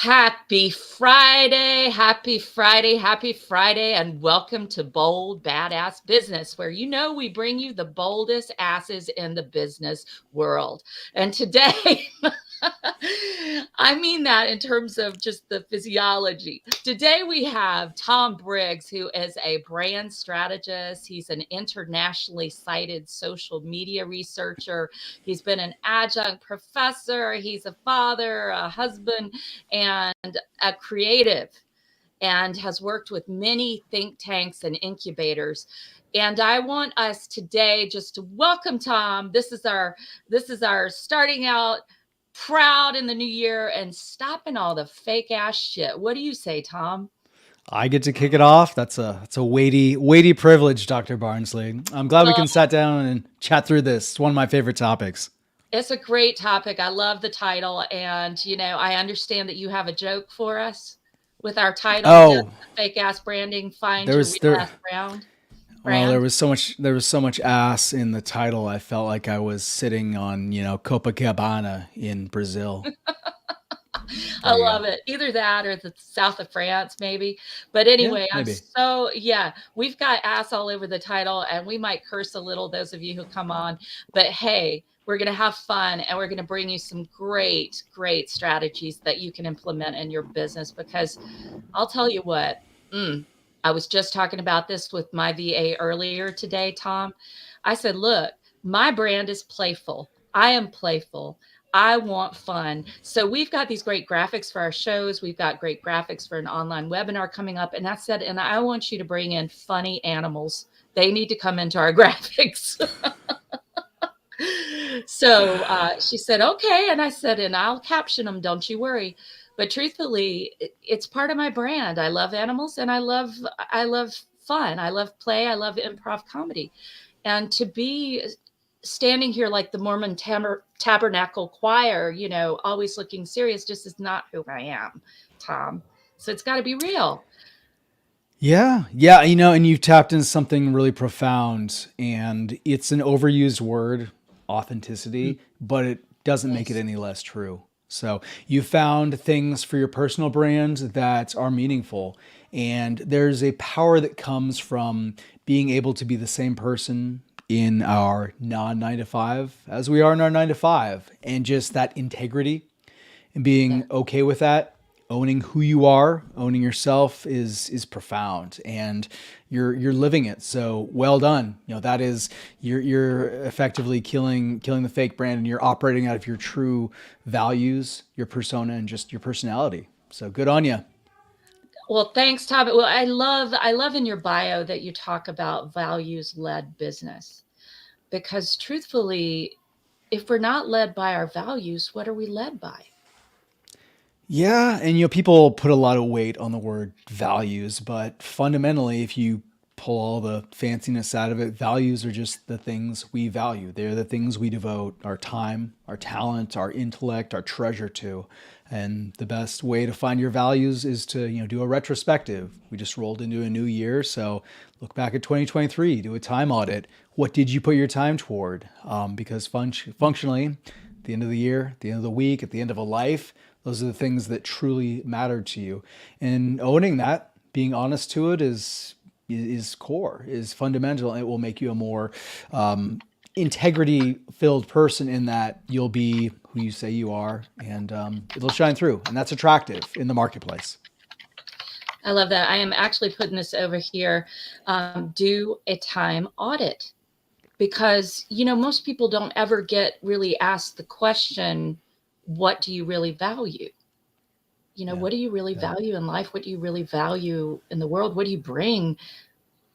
Happy Friday, happy Friday, happy Friday, and welcome to Bold Badass Business, where we bring you the boldest asses in the business world. And today, I mean that in terms of just the physiology. Today we have Tom Briggs, who is a brand strategist. He's an internationally cited social media researcher. He's been an adjunct professor. He's a father, a husband, and a creative, and has worked with many think tanks and incubators. And I want us today just to welcome Tom. This is our starting out proud in the new year and stopping all the fake ass shit. What do you say, Tom? I get to kick it off. That's a weighty privilege, Dr. Barnsley. I'm glad we Well, can sit down and chat through this. It's one of my favorite topics. it's a great topic. I love the title. And, I understand that you have a joke for us with our title, Does Oh, the Fake Ass Branding Find there Your was Real there Ass Brand? well, Brand? there was so much ass in the title. I felt like I was sitting on, Copacabana in Brazil. I There you love go. it. Either that or the south of France, maybe. But Yeah, anyway, maybe. yeah, we've got ass all over the title, and we might curse a little, those of you who come on. But hey, we're going to have fun, and we're going to bring you some great, great strategies that you can implement in your business. Because I'll tell you what, I was just talking about this with my VA earlier today, Tom. I said, look, my brand is playful. I am playful. I want fun. So we've got these great graphics for our shows. We've got great graphics for an online webinar coming up. And I said, and I want you to bring in funny animals. They need to come into our graphics. So she said, okay. And I said, and I'll caption them. Don't you worry. But truthfully, it's part of my brand. I love animals and I love fun. I love play. I love improv comedy. And to be standing here like the Mormon Tabernacle Choir, always looking serious, just is not who I am, Tom. So it's got to be real. Yeah, and you've tapped into something really profound, and it's an overused word, Mm, authenticity, but it doesn't make it yes. any less true. So you found things for your personal brand that are meaningful, and there's a power that comes from being able to be the same person in our non 9 to 5 as we are in our 9 to 5, and just that integrity and Yeah. being okay with that, owning who you are, owning yourself is profound, and you're living it. So well done. That is, you're effectively killing the fake brand, and you're operating out of your true values, your persona, and just your personality. So good on you. Well, thanks, Tom. Well, I love in your bio that you talk about values led business, because truthfully, if we're not led by our values, what are we led by? Yeah, and people put a lot of weight on the word values, but fundamentally, if you pull all the fanciness out of it, values are just the things we value. They're the things we devote our time, our talent, our intellect, our treasure to. And the best way to find your values is to, do a retrospective. We just rolled into a new year, so look back at 2023, do a time audit. What did you put your time toward? Because functionally, at the end of the year, at the end of the week, at the end of a life, those are the things that truly matter to you. And owning that, being honest to it, is core, is fundamental. And it will make you a more integrity filled person, in that you'll be who you say you are, and it'll shine through. And that's attractive in the marketplace. I love that. I am actually putting this over here. Do a time audit, because most people don't ever get really asked the question, what do you really value? Yeah. What do you really Yeah. value in life? What do you really value in the world? What do you bring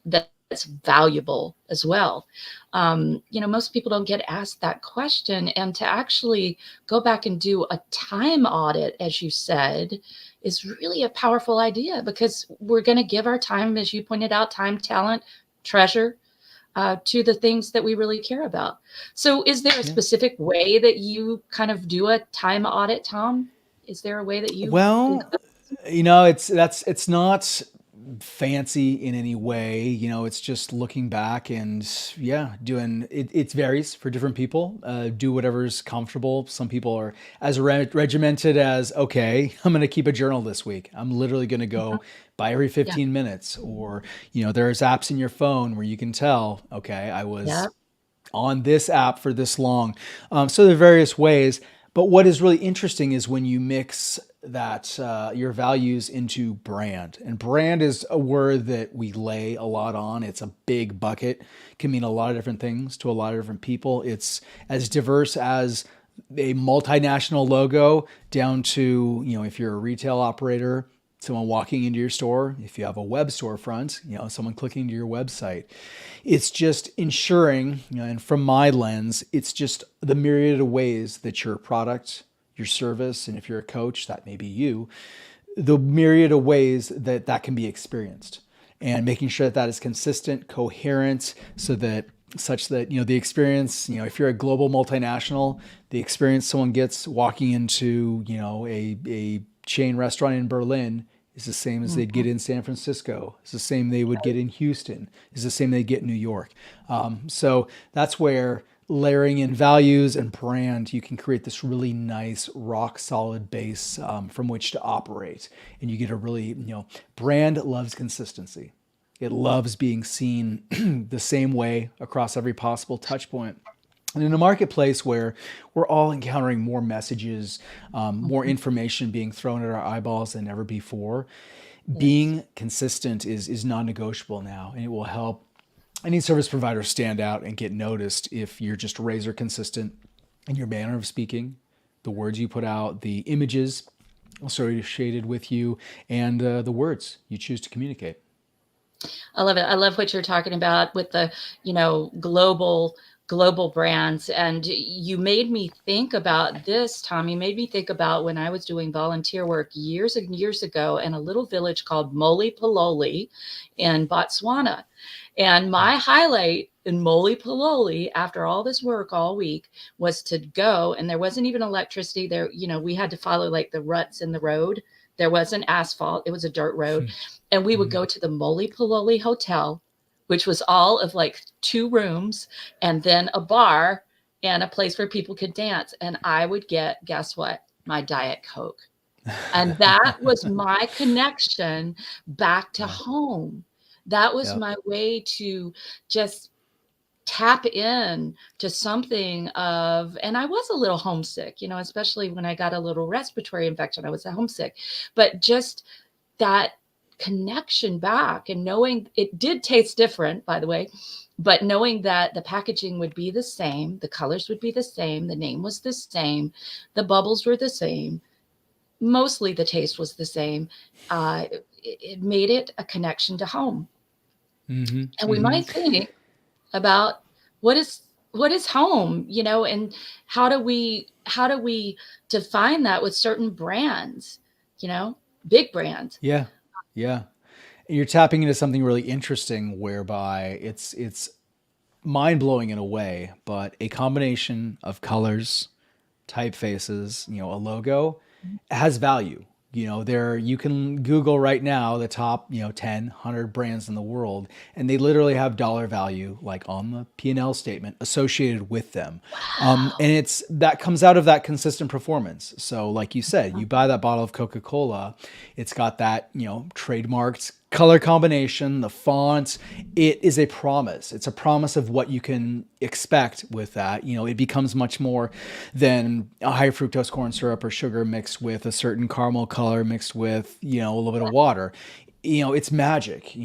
that's valuable as well? Most people don't get asked that question. And to actually go back and do a time audit, as you said, is really a powerful idea, because we're going to give our time, as you pointed out, time, talent, treasure, to the things that we really care about. So, is there a Yeah. specific way that you kind of do a time audit, Tom? Is there a way that you think Well, about? it's not fancy in any way. It's just looking back and yeah, doing it. It varies for different people. Do whatever's comfortable. Some people are as regimented as, okay, I'm going to keep a journal this week. I'm literally going to go by every Yeah. 15 minutes. Or, there's apps in your phone where you can tell, okay, I was Yeah. on this app for this long. So there are various ways. But what is really interesting is when you mix that your values into brand. And brand is a word that we lay a lot on. It's a big bucket, can mean a lot of different things to a lot of different people. It's as diverse as a multinational logo down to, if you're a retail operator, someone walking into your store, if you have a web storefront, someone clicking to your website. It's just ensuring, and from my lens, it's just the myriad of ways that your product, your service, and if you're a coach, that may be you, the myriad of ways that that can be experienced, and making sure that that is consistent, coherent, so that such that the experience, if you're a global multinational, the experience someone gets walking into a chain restaurant in Berlin is the same as they'd Mhm. get in San Francisco. It's the same they would get in Houston. It's the same they get in New York. So that's where layering in values and brand, you can create this really nice rock solid base from which to operate. And you get a really, brand loves consistency. It loves being seen the same way across every possible touch point. And in a marketplace where we're all encountering more messages, more Mhm. information being thrown at our eyeballs than ever before, Yes. being consistent is non-negotiable now, and it will help any service provider stand out and get noticed if you're just razor consistent in your manner of speaking, the words you put out, the images associated with you, and the words you choose to communicate. I love it. I love what you're talking about with the, global brands. And you made me think about this, Tom. You made me think about when I was doing volunteer work years and years ago in a little village called Moli Pololi in Botswana. And my highlight in Moli Pololi after all this work all week was to go, and there wasn't even electricity there. We had to follow like the ruts in the road. There wasn't asphalt, it was a dirt road. And we would Mhm. go to the Moli Pololi Hotel, which was all of like 2 rooms and then a bar and a place where people could dance. And I would get, guess what? My Diet Coke. And that was my connection back to Yeah. home. That was Yep. my way to just tap in to something of, and I was a little homesick, especially when I got a little respiratory infection. I was homesick, but just that connection back and knowing it did taste different, by the way, but knowing that the packaging would be the same, the colors would be the same, the name was the same, the bubbles were the same, mostly the taste was the same. It made it a connection to home. Mm-hmm. And we Mm-hmm. might think about what is home, and how do we define that with certain brands, you know, big brands. Yeah. Yeah. You're tapping into something really interesting whereby it's mind blowing in a way, but a combination of colors, typefaces, a logo has value. There you can Google right now the top, 10, 100 brands in the world, and they literally have dollar value like on the P&L statement associated with them. Wow. And it's that comes out of that consistent performance. So like you said, you buy that bottle of Coca-Cola, it's got that, trademarked color combination, the fonts. It is a promise. It's a promise of what you can expect with that. It becomes much more than a high fructose corn syrup or sugar mixed with a certain caramel color mixed with, a little bit of water. It's magic.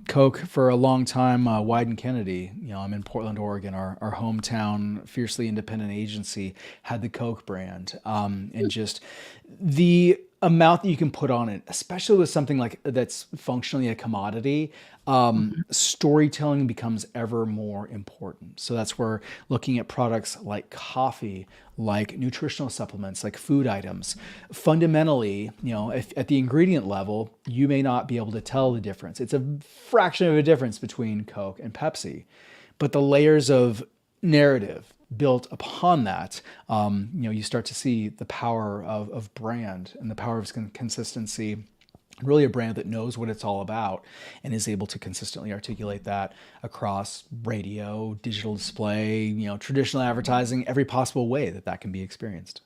Coke for a long time, Wyden Kennedy, I'm in Portland, Oregon, our hometown, fiercely independent agency had the Coke brand. And just the amount that you can put on it, especially with something like that's functionally a commodity, Mhm. storytelling becomes ever more important. So that's where looking at products like coffee, like nutritional supplements, like food items, fundamentally, if at the ingredient level, you may not be able to tell the difference. It's a fraction of a difference between Coke and Pepsi, but the layers of narrative built upon that, you start to see the power of brand and the power of consistency really a brand that knows what it's all about and is able to consistently articulate that across radio, digital display, traditional advertising, every possible way that that can be experienced.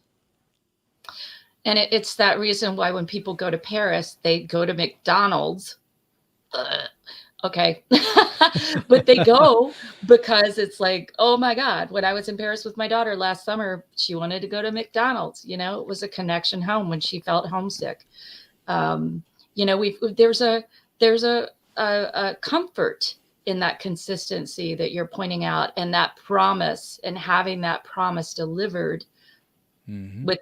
And it's that reason why when people go to Paris, they go to McDonald's. Okay. But they go because it's like, oh my God, when I was in Paris with my daughter last summer, she wanted to go to McDonald's. It was a connection home when she felt homesick. Um, we there's a comfort in that consistency that you're pointing out, and that promise, and having that promise delivered Mm-hmm. with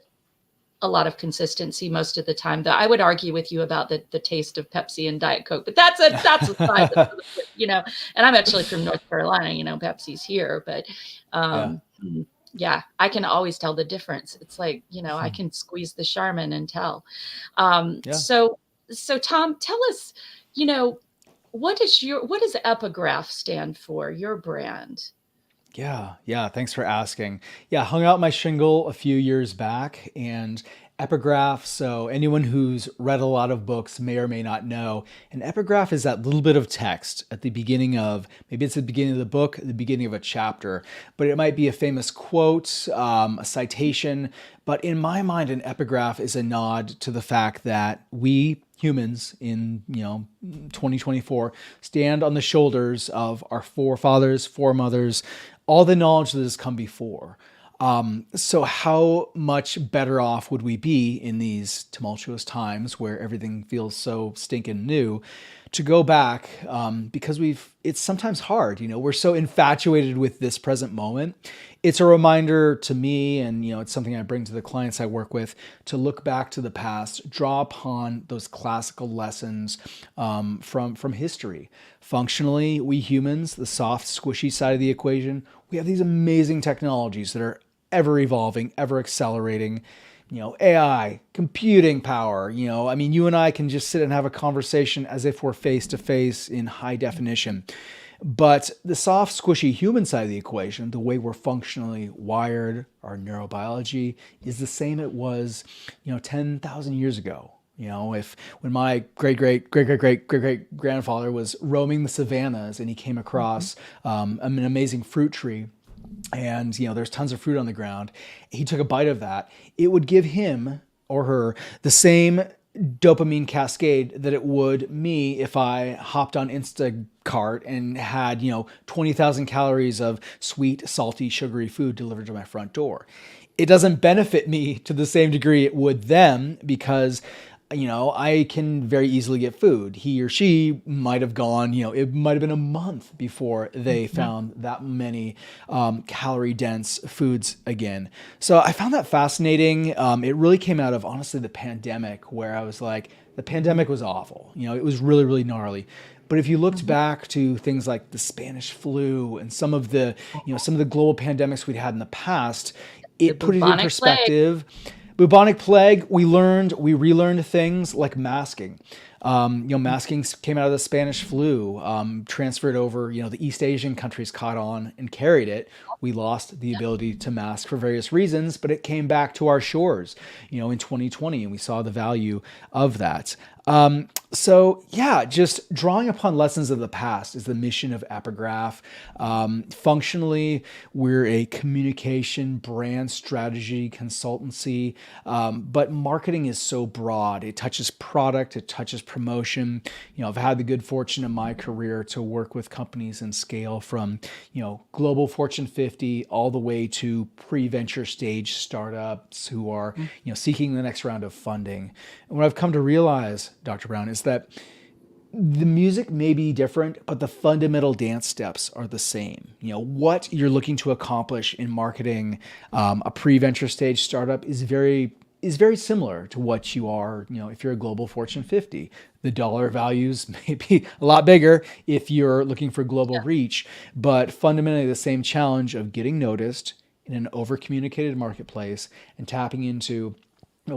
a lot of consistency most of the time. Though I would argue with you about the taste of Pepsi and Diet Coke, but that's a side, And I'm actually from North Carolina. Pepsi's here, but Yeah. um, yeah, I can always tell the difference. It's like I can squeeze the Charmin and tell. Yeah. So Tom, tell us, you know, what does Epigraph stand for? Your brand. Yeah, yeah. Thanks for asking. Yeah, hung out my shingle a few years back, and epigraph. So anyone who's read a lot of books may or may not know an epigraph is that little bit of text at the beginning of, maybe it's the beginning of the book, the beginning of a chapter, but it might be a famous quote, a citation. But in my mind, an epigraph is a nod to the fact that we humans in 2024 stand on the shoulders of our forefathers, foremothers, all the knowledge that has come before. So how much better off would we be in these tumultuous times where everything feels so stinking new to go back, because it's sometimes hard, we're so infatuated with this present moment. It's a reminder to me, and it's something I bring to the clients I work with, to look back to the past, draw upon those classical lessons from history. Functionally, we humans, the soft, squishy side of the equation, we have these amazing technologies that are ever evolving, ever accelerating. AI, computing power. I mean, you and I can just sit and have a conversation as if we're face to face in high definition. But the soft, squishy human side of the equation, the way we're functionally wired, our neurobiology, is the same it was, 10,000 years ago. If when my great great great great great great great grandfather was roaming the savannas and he came across an amazing fruit tree, and there's tons of fruit on the ground, he took a bite of that, it would give him or her the same dopamine cascade that it would me if I hopped on Instacart and had 20,000 calories of sweet, salty, sugary food delivered to my front door. It doesn't benefit me to the same degree it would them, because I can very easily get food. He or she might have gone, it might have been a month before they found that many calorie dense foods again. So I found that fascinating. It really came out of, honestly, the pandemic, where I was like, the pandemic was awful. It was really, really gnarly. But if you looked back to things like the Spanish flu and some of the global pandemics we'd had in the past, The it put it in bubonic plague. perspective. Bubonic plague, we relearned things like masking. Masking came out of the Spanish flu, transferred over, the East Asian countries caught on and carried it. We lost the ability to mask for various reasons, but it came back to our shores, in 2020, and we saw the value of that. So yeah, just drawing upon lessons of the past is the mission of Epigraph. Functionally, we're a communication, brand strategy consultancy, but marketing is so broad. It touches product, it touches promotion. I've had the good fortune in my career to work with companies and scale from, global Fortune 50 all the way to pre-venture stage startups who are, seeking the next round of funding. And what I've come to realize, Dr. Brown, is that the music may be different, but the fundamental dance steps are the same. What you're looking to accomplish in marketing a pre-venture stage startup is very similar to what you are, if you're a global Fortune 50. The dollar values may be a lot bigger if you're looking for global reach, but fundamentally the same challenge of getting noticed in an over-communicated marketplace and tapping into,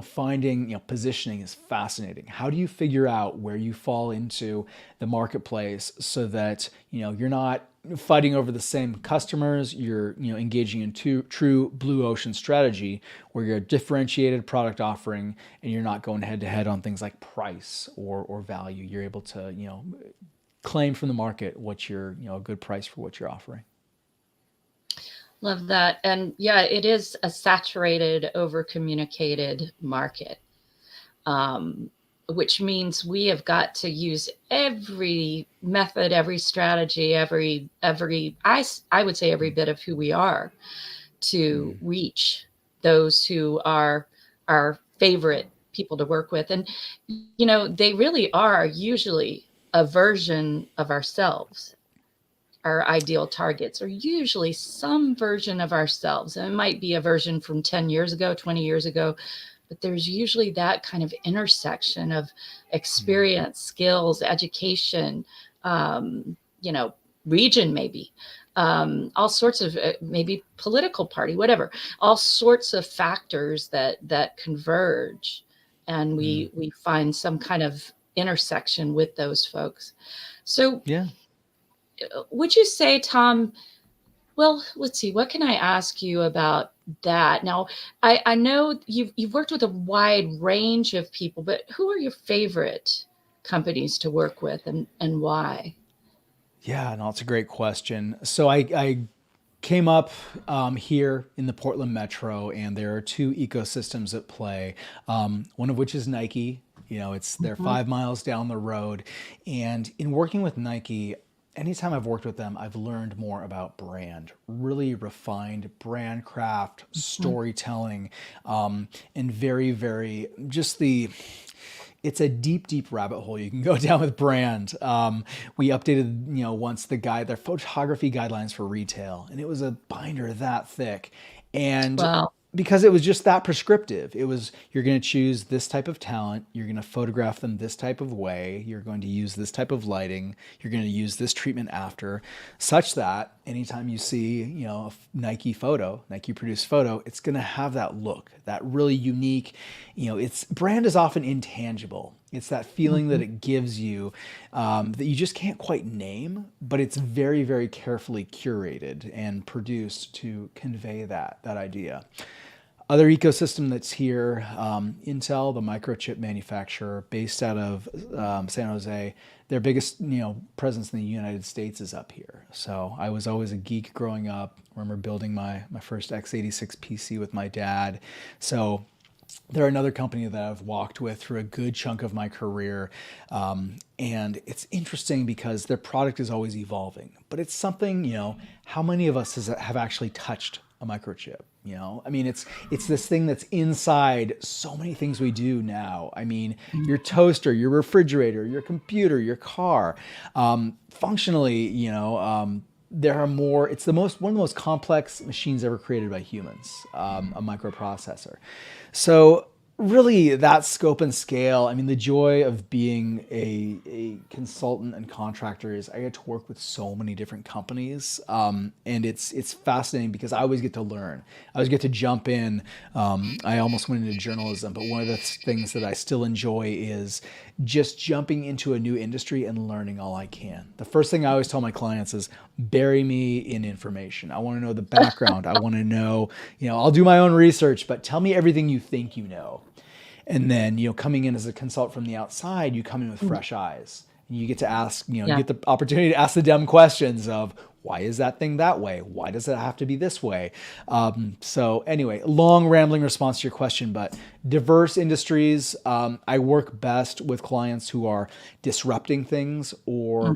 finding, positioning is fascinating. How do you figure out where you fall into the marketplace so that, you're not fighting over the same customers. You're engaging in true blue ocean strategy where you're a differentiated product offering and you're not going head to head on things like price or value. You're able to claim from the market what you're a good price for what you're offering. Love that. And yeah, it is a saturated, over communicated market, which means we have got to use every method, every strategy, I would say every bit of who we are to reach those who are our favorite people to work with. And, they really are usually a version of ourselves. Our ideal targets are usually some version of ourselves. And it might be a version from 10 years ago, 20 years ago, but there's usually that kind of intersection of experience, skills, education, region, maybe, all sorts of maybe political party, whatever, all sorts of factors that converge, and we find some kind of intersection with those folks. So Yeah. would you say, Tom, well, let's see, what can I ask you about that? Now, I know you've worked with a wide range of people, but who are your favorite companies to work with, and why? Yeah, no, it's a great question. So I came up here in the Portland metro, and there are two ecosystems at play. One of which is Nike. They're Mhm. 5 miles down the road, and in working with Nike, anytime I've worked with them, I've learned more about brand, really refined brand craft, Mhm. storytelling, and very, very just the it's a deep, deep rabbit hole you can go down with brand. We updated, once their photography guidelines for retail, and it was a binder that thick. And Well, because it was just that prescriptive, it was you're going to choose this type of talent, you're going to photograph them this type of way, you're going to use this type of lighting, you're going to use this treatment after, such that anytime you see, a Nike produced photo, it's going to have that look, that really unique, its brand is often intangible. It's that feeling that mhm. it gives you that you just can't quite name, but it's very, very carefully curated and produced to convey that idea. Other ecosystem that's here, Intel, the microchip manufacturer based out of San Jose, their biggest presence in the United States is up here. So I was always a geek growing up. I remember building my first x86 PC with my dad. So they're another company that I've walked with through a good chunk of my career. And it's interesting because their product is always evolving, but it's something, how many of us have actually touched a microchip? I mean, it's this thing that's inside so many things we do now. I mean, your toaster, your refrigerator, your computer, your car. Functionally, there are more. It's one of the most complex machines ever created by humans, a microprocessor. So really, that scope and scale. I mean, the joy of being a consultant and contractor is I get to work with so many different companies, and it's fascinating because I always get to learn. I always get to jump in. I almost went into journalism, but one of the things that I still enjoy is just jumping into a new industry and learning all I can. The first thing I always tell my clients is bury me in information. I want to know the background. I want to know, I'll do my own research, but tell me everything you think you know. And then, coming in as a consultant from the outside, you come in with fresh eyes. And you get to ask, you Yeah. get the opportunity to ask the dumb questions of why is that thing that way? Why does it have to be this way? So anyway, long rambling response to your question, but diverse industries. I work best with clients who are disrupting things or,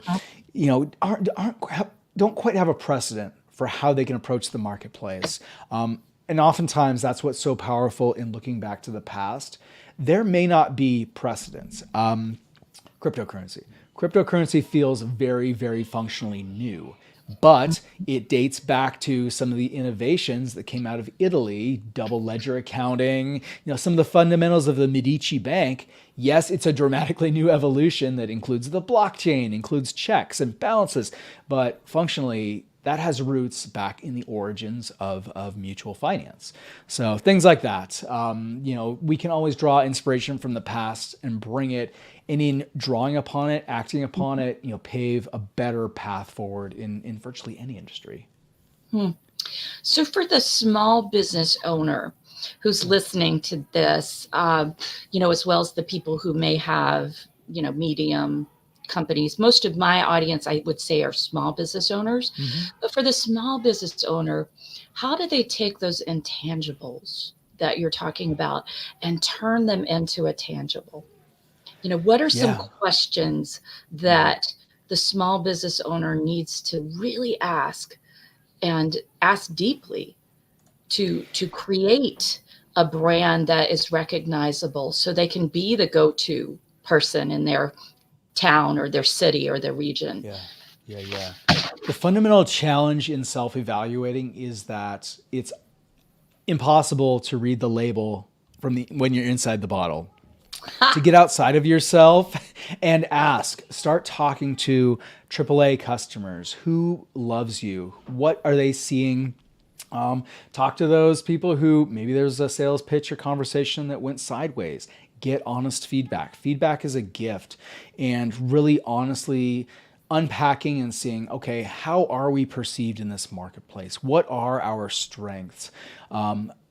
Mhm. don't quite have a precedent for how they can approach the marketplace. And oftentimes that's what's so powerful in looking back to the past. There may not be precedents. Cryptocurrency. Cryptocurrency feels very, very functionally new, but it dates back to some of the innovations that came out of Italy, double ledger accounting, some of the fundamentals of the Medici Bank. Yes, it's a dramatically new evolution that includes the blockchain, includes checks and balances, but functionally, that has roots back in the origins of mutual finance. So things like that. We can always draw inspiration from the past and bring it, and in drawing upon it, acting upon it, pave a better path forward in virtually any industry. So for the small business owner who's listening to this, as well as the people who may have, medium companies, most of my audience, I would say, are small business owners. Mm-hmm. But for the small business owner, how do they take those intangibles that you're talking about and turn them into a tangible? What are some Yeah. questions that the small business owner needs to really ask and ask deeply to create a brand that is recognizable so they can be the go-to person in their town or their city or their region? Yeah. Yeah. The fundamental challenge in self-evaluating is that it's impossible to read the label when you're inside the bottle. To get outside of yourself and start talking to AAA customers. Who loves you? What are they seeing? Talk to those people who maybe there's a sales pitch or conversation that went sideways. Get honest feedback. Feedback is a gift, and really honestly unpacking and seeing, okay, how are we perceived in this marketplace? What are our strengths?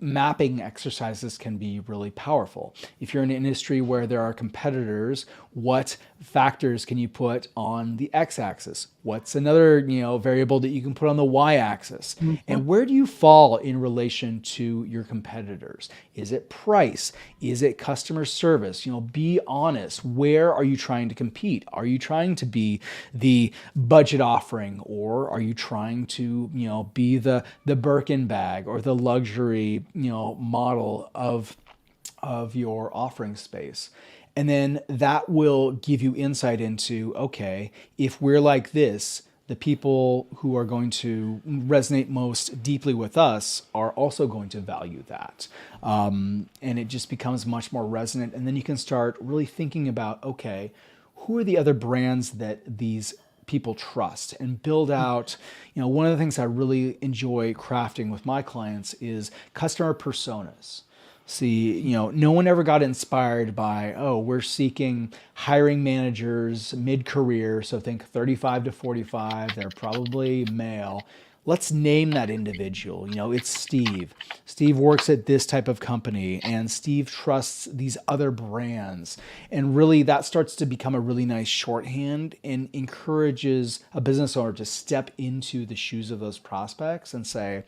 Mapping exercises can be really powerful. If you're in an industry where there are competitors, what factors can you put on the x-axis? What's another variable that you can put on the y-axis? And where do you fall in relation to your competitors? Is it price? Is it customer service? Be honest. Where are you trying to compete? Are you trying to be the budget offering, or are you trying to be the Birkin bag or the luxury model of your offering space? And then that will give you insight into, okay, if we're like this, the people who are going to resonate most deeply with us are also going to value that. And it just becomes much more resonant. And then you can start really thinking about, okay, who are the other brands that these people trust, and build out, one of the things I really enjoy crafting with my clients is customer personas. See, no one ever got inspired by, we're seeking hiring managers mid-career, so think 35 to 45, they're probably male. Let's name that individual. It's Steve. Steve works at this type of company, and Steve trusts these other brands. And really, that starts to become a really nice shorthand and encourages a business owner to step into the shoes of those prospects and say,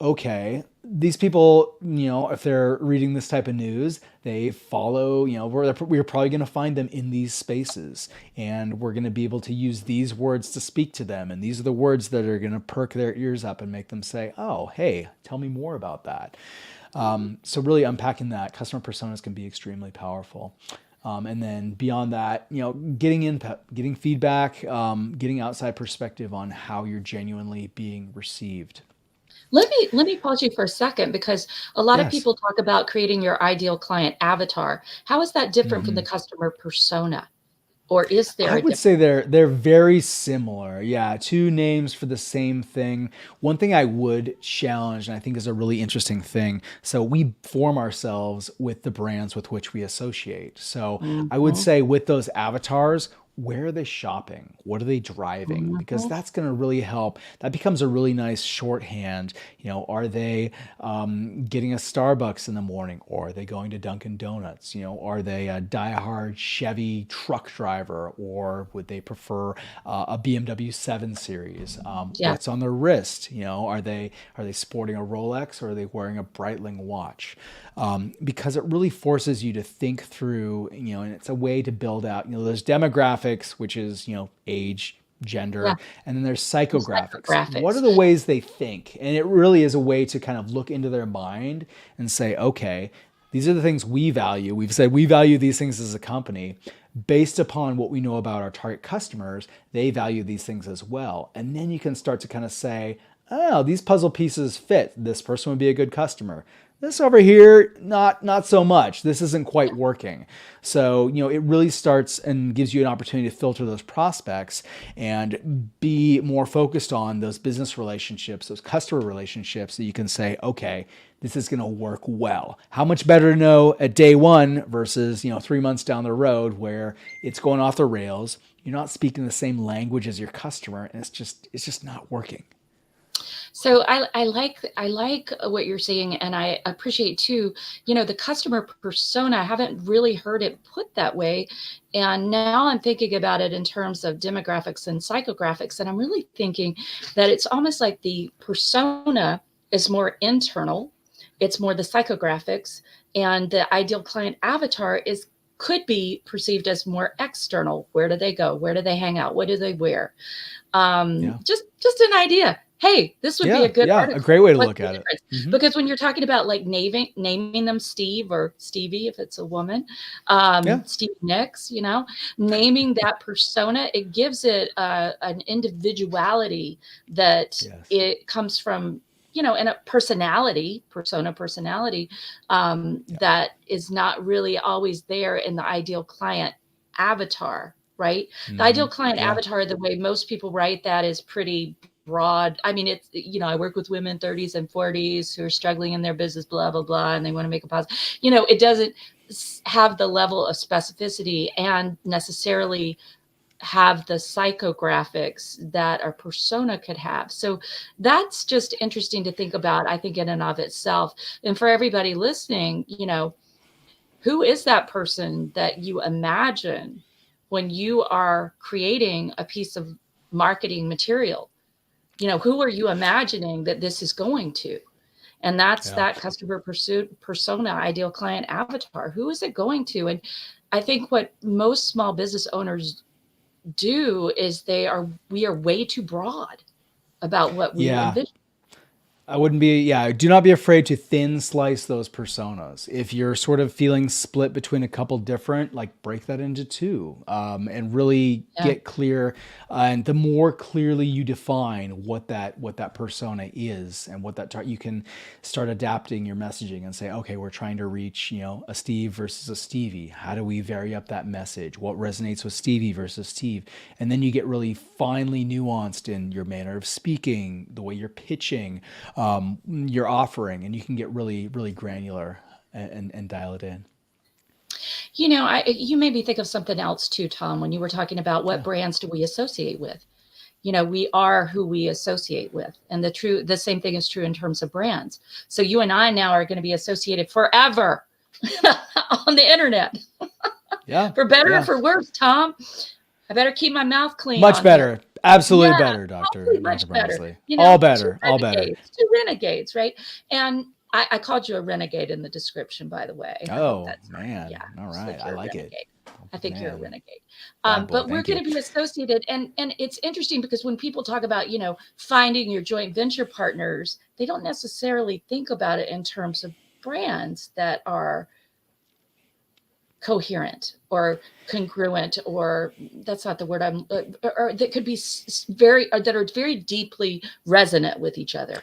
okay, these people, if they're reading this type of news, they follow, we're probably going to find them in these spaces, and we're going to be able to use these words to speak to them. And these are the words that are going to perk their ears up and make them say, oh, hey, tell me more about that. So really unpacking that, customer personas can be extremely powerful. And then beyond that, getting input, getting feedback, getting outside perspective on how you're genuinely being received. Let me pause you for a second, because a lot of Yes. people talk about creating your ideal client avatar. How is that different from the customer persona? Or is there I a would difference? say they're very similar. Yeah, two names for the same thing. One thing I would challenge, and I think is a really interesting thing. So we form ourselves with the brands with which we associate. So I would Mhm, say with those avatars, where are they shopping? What are they driving? Because mhm. that's going to really help. That becomes a really nice shorthand. Are they getting a Starbucks in the morning, or are they going to Dunkin' Donuts? Are they a diehard Chevy truck driver, or would they prefer a BMW 7 Series? Yeah. What's on their wrist? Are they sporting a Rolex, or are they wearing a Breitling watch? Because it really forces you to think through, and it's a way to build out, there's demographics, which is, age, Yeah. gender, and then there's Those psychographics. What are psychographics. the ways they think? And it really is a way to kind of look into their mind and say, okay, these are the things we value. We've said we value these things as a company. Based upon what we know about our target customers, they value these things as well. And then you can start to kind of say, oh, these puzzle pieces fit. This person would be a good customer. this over here, not so much. This isn't quite working. So, it really starts and gives you an opportunity to filter those prospects and be more focused on those business relationships, those customer relationships that you can say, okay, this is going to work well. How much better to know at day one versus, 3 months down the road where it's going off the rails. You're not speaking the same language as your customer, and it's just not working. So I like what you're saying, and I appreciate too. The customer persona. I haven't really heard it put that way, and now I'm thinking about it in terms of demographics and psychographics, and I'm really thinking that it's almost like the persona is more internal. It's more the psychographics, and the ideal client avatar is could be perceived as more external. Where do they go? Where do they hang out? What do they wear? Yeah. Just an idea. Hey, this would be a Yeah. good Yeah. A article. great way to What's look the at it. difference? Hmm. Because when you're talking about like naming them Steve or Stevie, if it's a woman, Yeah. Steve Nicks, naming that persona, it gives it an individuality that Yes. it comes from, and a personality, Yeah. that is not really always there in the ideal client avatar, right? The Hmm. ideal client Yeah. avatar, the way most people write that is pretty broad. I mean, it's, I work with women 30s and 40s who are struggling in their business, blah, blah, blah, and they want to make a positive. It doesn't have the level of specificity and necessarily have the psychographics that a persona could have. So that's just interesting to think about, I think, in and of itself. And for everybody listening, who is that person that you imagine when you are creating a piece of marketing material? Who are you imagining that this is going to? And that's Yeah. that customer pursuit persona, ideal client avatar. Who is it going to? And I think what most small business owners do is we are way too broad about what we Yeah. envision. I wouldn't be, yeah, do not be afraid to thin slice those personas. If you're sort of feeling split between a couple different, like break that into two, and really Yeah. get clear. And the more clearly you define what that persona is and you can start adapting your messaging and say, okay, we're trying to reach, a Steve versus a Stevie. How do we vary up that message? What resonates with Stevie versus Steve? And then you get really finely nuanced in your manner of speaking, the way you're pitching, your offering, and you can get really, really granular and dial it in. You made me think of something else too, Tom, when you were talking about what Yeah. brands do we associate with. We are who we associate with, and the same thing is true in terms of brands. So you and I now are going to be associated forever on the internet, Yeah. for better or Yeah. for worse. Tom, I better keep my mouth clean Much on here. better. Absolutely Yeah, better, Doctor hopefully Doctor much better. Bramsley. All Two better. All better. renegades, two renegades, right? And I called you a renegade in the description, by the way. I hope Oh that's not, yeah, man. All just right. that I you're a like it. renegade. Oh, I think you're a man. renegade. Bad boy. But we're Thank going you. to be associated, and it's interesting because when people talk about, finding your joint venture partners, they don't necessarily think about it in terms of brands that are coherent or congruent, or that's not the word or that could be that are very deeply resonant with each other.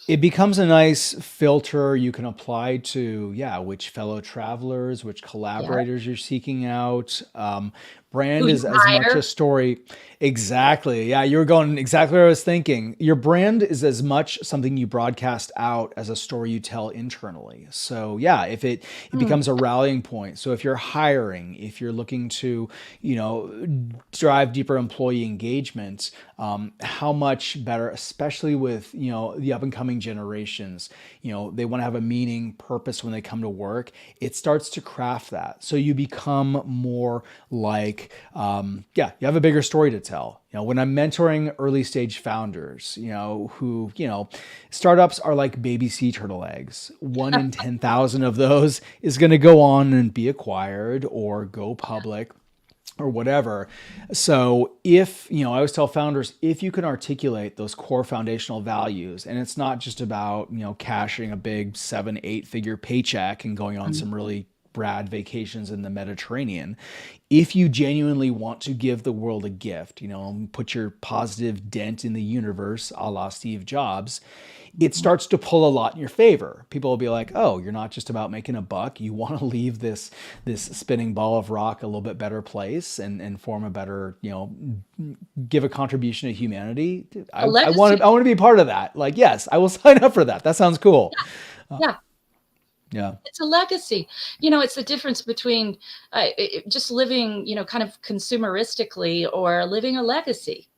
It becomes a nice filter you can apply to, yeah, which fellow travelers, which Yeah. collaborators you're seeking out. Who Brand you is as much a hire. story. Exactly. Yeah, you're going exactly what I was thinking. Your brand is as much something you broadcast out as a story you tell internally. So yeah, if it Hmm. becomes a rallying point. So if you're hiring, if you're looking to, drive deeper employee engagement, how much better, especially with the up and coming generations. They want to have a meaning, purpose when they come to work. It starts to craft that, so you become more like, yeah, you have a bigger story to tell. When I'm mentoring early stage founders, who, startups are like baby sea turtle eggs. One in 10,000 of those is going to go on and be acquired or go public or whatever. So I always tell founders, if you can articulate those core foundational values, and it's not just about, cashing a big 7, 8 figure paycheck and going on some really rad vacations in the Mediterranean. If you genuinely want to give the world a gift, put your positive dent in the universe, a la Steve Jobs, it Mhm. starts to pull a lot in your favor. People will be like, "Oh, you're not just about making a buck. You want to leave this spinning ball of rock a little bit better place and form a better, give a contribution to humanity. A I want legacy. to be part of that. Like, yes, I will sign up for that. That sounds cool. Yeah. Yeah, It's a legacy. It's the difference between just living, kind of consumeristically or living a legacy.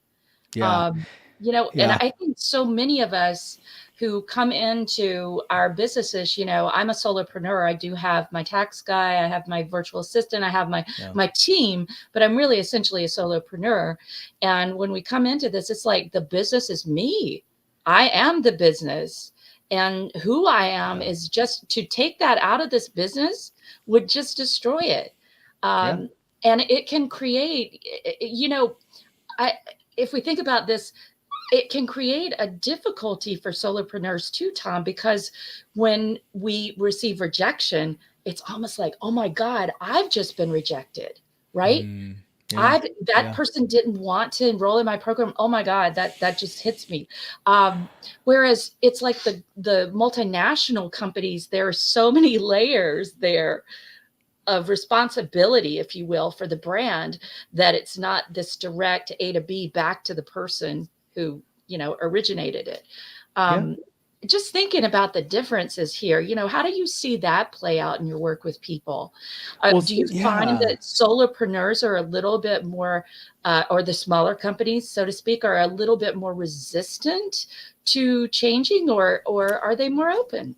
yeah, Um, and yeah, I think so many of us who come into our businesses, I'm a solopreneur. I do have my tax guy, I have my virtual assistant, I have my yeah, my team, but I'm really essentially a solopreneur. And when we come into this, it's like the business is me. I am the business. And who I am yeah, is just to take that out of this business would just destroy it. yeah, Um, and it can create, I if we think about this, it can create a difficulty for solopreneurs too, Tom, because when we receive rejection, it's almost like, oh my God, I've just been rejected, right? yeah, I that yeah, person didn't want to enroll in my program. Oh my God, that just hits me. Whereas it's like the multinational companies, there are so many layers there of responsibility, if you will, for the brand, that it's not this direct A to B back to the person who, originated it. yeah. Um, just thinking about the differences here, how do you see that play out in your work with people? Well, Do you find yeah. that solopreneurs are a little bit more, or the smaller companies, so to speak, are a little bit more resistant to changing, or are they more open?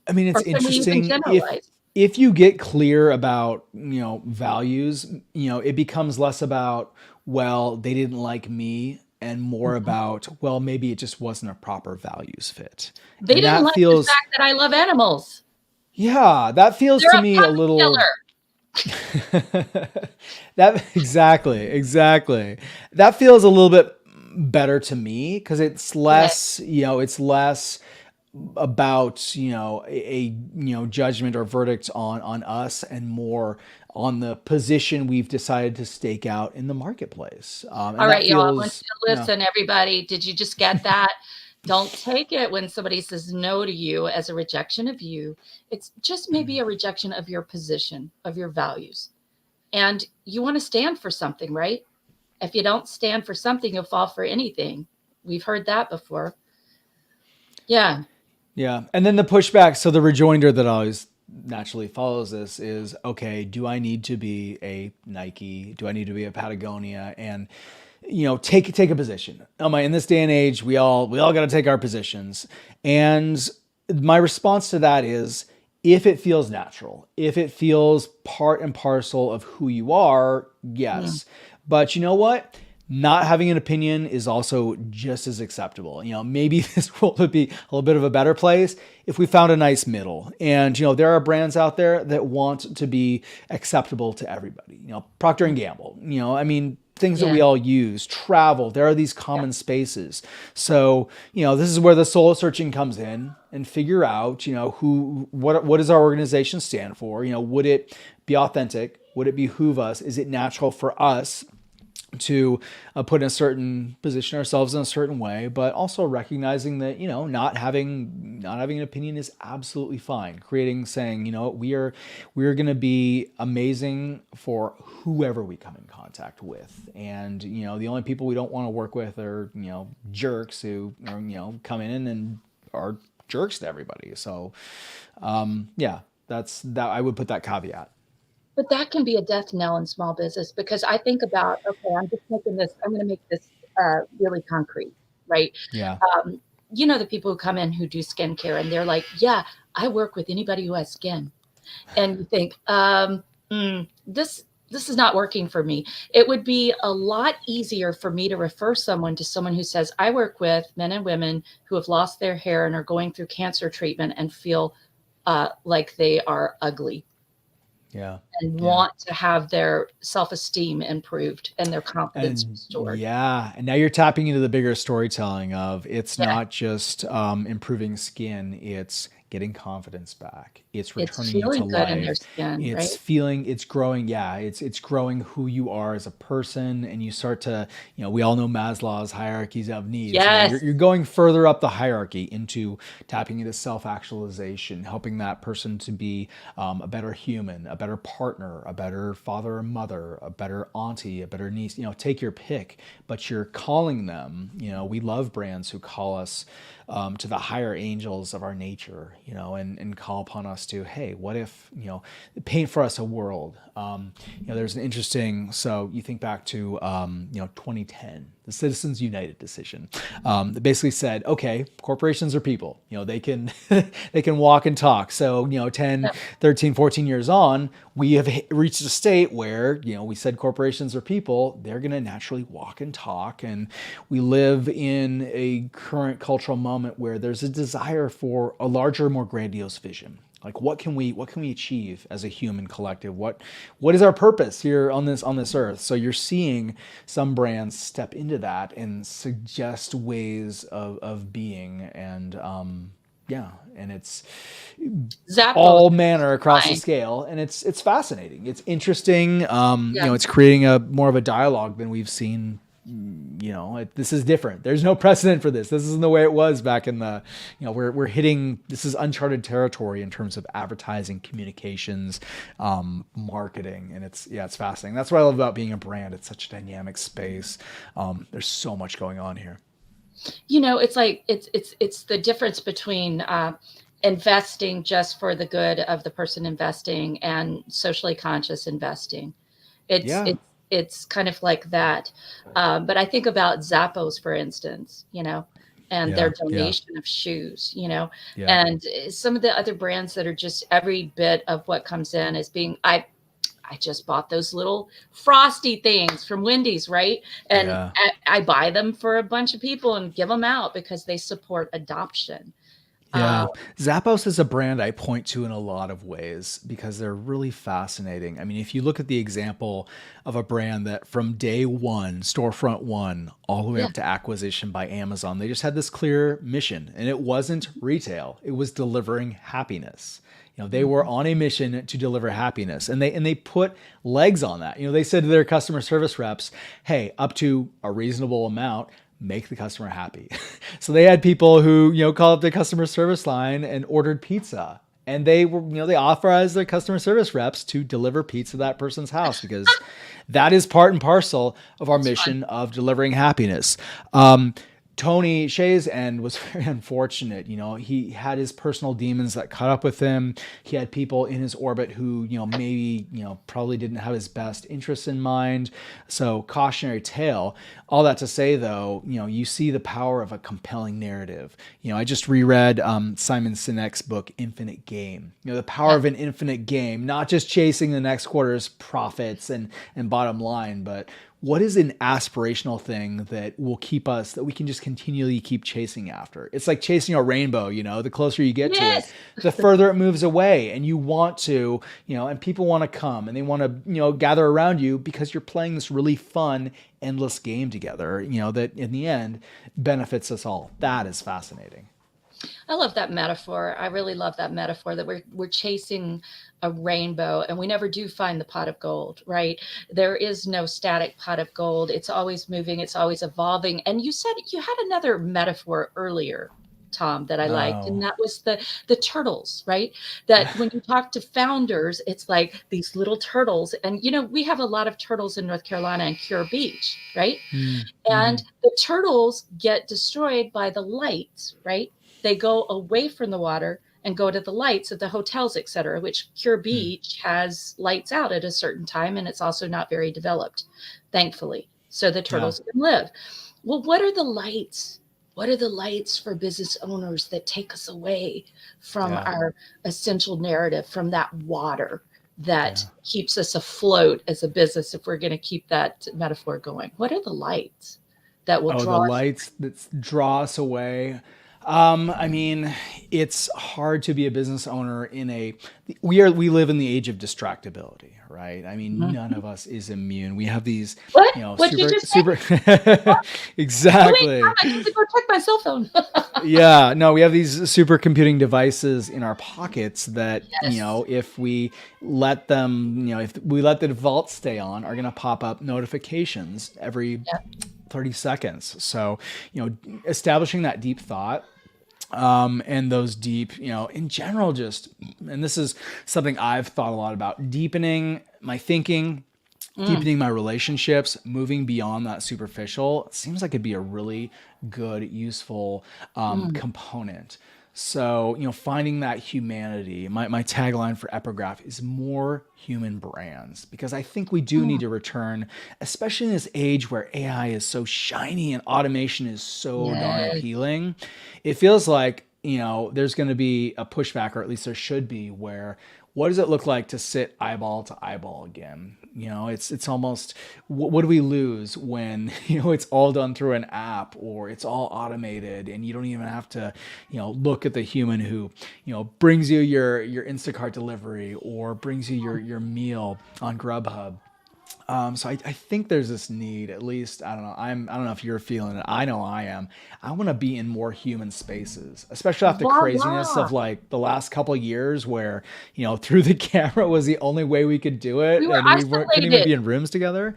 I mean, it's Or can we even interesting generalize? if you get clear about, values, it becomes less about, well, they didn't like me and more Mhm. about, well, maybe it just wasn't a proper values fit. They And didn't that like the feels, fact that I love animals. yeah, that feels They're to a me a puppy little killer. that exactly. That feels a little bit better to me because it's Okay. less, it's less about a judgment or verdict on us and more on the position we've decided to stake out in the marketplace, and All that right, y'all, I want feels you to listen, everybody. Did you just get that? Don't take it when somebody says no to you as a rejection of you. It's just maybe a rejection of your position, of your values. And you want to stand for something, right? If you don't stand for something, you'll fall for anything. We've heard that before. Yeah. yeah. And then the pushback, so the rejoinder that always naturally follows this is, okay, do I need to be a Nike? Do I need to be a Patagonia? And take a position. In this day and age, we all got to take our positions. And my response to that is, if it feels natural, if it feels part and parcel of who you are, Mm. yes. But you know what? Not having an opinion is also just as acceptable. Maybe this world would be a little bit of a better place if we found a nice middle. And there are brands out there that want to be acceptable to everybody. Procter and Gamble. Things that Yeah. we all use, travel. There are these Yeah. common spaces. So this is where the soul searching comes in, and figure out what does our organization stand for. Would it be authentic? Would it behoove us? Is it natural for us to put in a certain position ourselves in a certain way, but also recognizing that not having an opinion is absolutely fine. Saying, we are going to be amazing for whoever we come in contact with, and the only people we don't want to work with are jerks who are, come in and are jerks to everybody. So yeah, that's that. I would put that caveat. But that can be a death knell in small business because I think about, okay, I'm going to make this really concrete, right? Yeah, Um, the people who come in who do skincare and they're like, yeah, I work with anybody who has skin. And you think, this is not working for me. It would be a lot easier for me to refer someone to someone who says, I work with men and women who have lost their hair and are going through cancer treatment and feel like they are ugly yeah, and yeah. want to have their self-esteem improved and their confidence And restored. yeah, and now you're tapping into the bigger storytelling of it's Yeah, not just improving skin, it's getting confidence back. It's It's returning you to feeling good in their life. skin, It's right? feeling, it's growing. Yeah, it's growing who you are as a person, and you start to, we all know Maslow's hierarchies of needs. Yes. You're going further up the hierarchy into tapping into self actualization, helping that person to be a better human, a better partner, a better father or mother, a better auntie, a better niece. Take your pick, but you're calling them. We love brands who call us to the higher angels of our nature, and call upon us to, hey, what if, paint for us a world. There's an interesting, so you think back to, 2010, the Citizens United decision, that basically said, okay, corporations are people, they can, they can walk and talk. So, 10, Yeah. 13, 14 years on, we have reached a state where, we said corporations are people, they're going to naturally walk and talk. And we live in a current cultural moment where there's a desire for a larger, more grandiose vision. Like, what can we achieve as a human collective? What is our purpose here on this earth? So you're seeing some brands step into that and suggest ways of being, and yeah, and it's Zappos all comes manner to across the mind. scale, and it's fascinating. It's interesting. Yeah. It's creating a more of a dialogue than we've seen. This is different. There's no precedent for this. This isn't the way it was back in the, we're hitting, this is uncharted territory in terms of advertising, communications, marketing. And it's fascinating. That's what I love about being a brand. It's such a dynamic space. There's so much going on here. It's like it's the difference between investing just for the good of the person investing and socially conscious investing. It's Yeah. it's it's kind of like that. But I think about Zappos, for instance, and their Yeah. Yeah. donation of shoes, Yeah. and some of the other brands that are just every bit of what comes in is being. I just bought those little frosty things from Wendy's, right? And Yeah. I buy them for a bunch of people and give them out because they support adoption. Uh, Yeah. Zappos is a brand I point to in a lot of ways because they're really fascinating. I mean, if you look at the example of a brand that from day one, storefront one, all the way yeah, up to acquisition by Amazon, they just had this clear mission, and it wasn't retail, it was delivering happiness. They were mhm, on a mission to deliver happiness, and they put legs on that. They said to their customer service reps, "Hey, up to a reasonable amount, make the customer happy." So they had people who, called up the customer service line and ordered pizza. And they were, they authorized their customer service reps to deliver pizza to that person's house because that is part and parcel of our it's fun. mission of delivering happiness. Tony Shea's end was very unfortunate. He had his personal demons that caught up with him. He had people in his orbit who, maybe, probably didn't have his best interests in mind. So, cautionary tale. All that to say, though, you see the power of a compelling narrative. I just reread Simon Sinek's book, Infinite Game. The power Yeah. of an infinite game, not just chasing the next quarter's profits and bottom line, but what is an aspirational thing that will keep us, that we can just continually keep chasing after? It's like chasing a rainbow, the closer you get to it, Yes. the further it moves away. And you want to, and people want to come and they want to, gather around you because you're playing this really fun, endless game together, that in the end benefits us all. That is fascinating. I love that metaphor. I really love that metaphor that we're chasing a rainbow and we never do find the pot of gold, right? There is no static pot of gold. It's always moving, it's always evolving. And you said you had another metaphor earlier, Tom, that I liked, and Oh, that was the turtles, right? That when you talk to founders, it's like these little turtles, and we have a lot of turtles in North Carolina and Cure Beach, right? mm-hmm. And the turtles get destroyed by the lights, right? They go away from the water and go to the lights of the hotels, et cetera, which Cure Beach has lights out at a certain time. And it's also not very developed, thankfully. So the Yeah, turtles can live. Well, what are the lights? What are the lights for business owners that take us away from yeah, our essential narrative, from that water that yeah. keeps us afloat as a business, if we're going to keep that metaphor going? What are the lights that will Oh, the draw us? lights that draw us away. I mean, it's hard to be a business owner in a we live in the age of distractibility, right? I mean, none Mhm. of us is immune. We have these, What? What'd you super just super say? What? Oh, wait, exactly. I need to go check my cell phone. Yeah, no, we have these supercomputing devices in our pockets that, Yes. if we let them, if we let the default stay on, are going to pop up notifications every Yep. 30 seconds. So, establishing that deep thought, and those deep, in general, just, and this is something I've thought a lot about, deepening my thinking, Mm, deepening my relationships, moving beyond that superficial, it seems like it'd be a really good, useful mm, component. So, finding that humanity, my tagline for Epigraph is more human brands, because I think we do mm. need to return, especially in this age where AI is so shiny and automation is so darn Yes. appealing. It feels like, there's going to be a pushback, or at least there should be, where what does it look like to sit eyeball to eyeball again? It's almost, what do we lose when it's all done through an app, or it's all automated and you don't even have to look at the human who brings you your Instacart delivery, or brings you your meal on Grubhub. So I think there's this need, at least, I don't know. I don't know if you're feeling it. I know I am. I want to be in more human spaces, especially after craziness Voila. of like the last couple of years where, through the camera was the only way we could do We it, were and we couldn't even isolated. be in rooms together.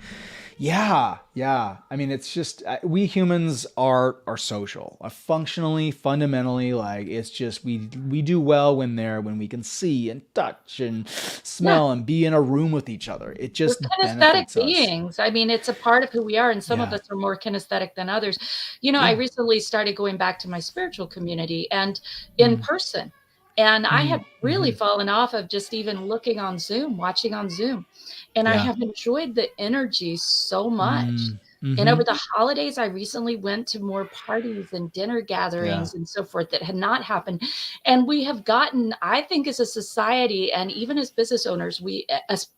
Yeah, yeah. I mean, it's just, we humans are social, functionally, fundamentally. Like, it's just, we do well when we can see and touch and Yeah. smell and be in a room with each other. It We're just kinesthetic benefits us. beings. I mean, it's a part of who we are, and some of Yeah, us are more kinesthetic than others. I yeah. recently started going back to my spiritual community and in Mm, person. And I mm, had really mm-hmm. fallen off of just even looking on Zoom, watching on Zoom. And I Yeah. have enjoyed the energy so much. Mm, And mm-hmm. over the holidays, I recently went to more parties and dinner Yeah. gatherings and so forth that had not happened. And we have gotten, I think, as a society and even as business owners, as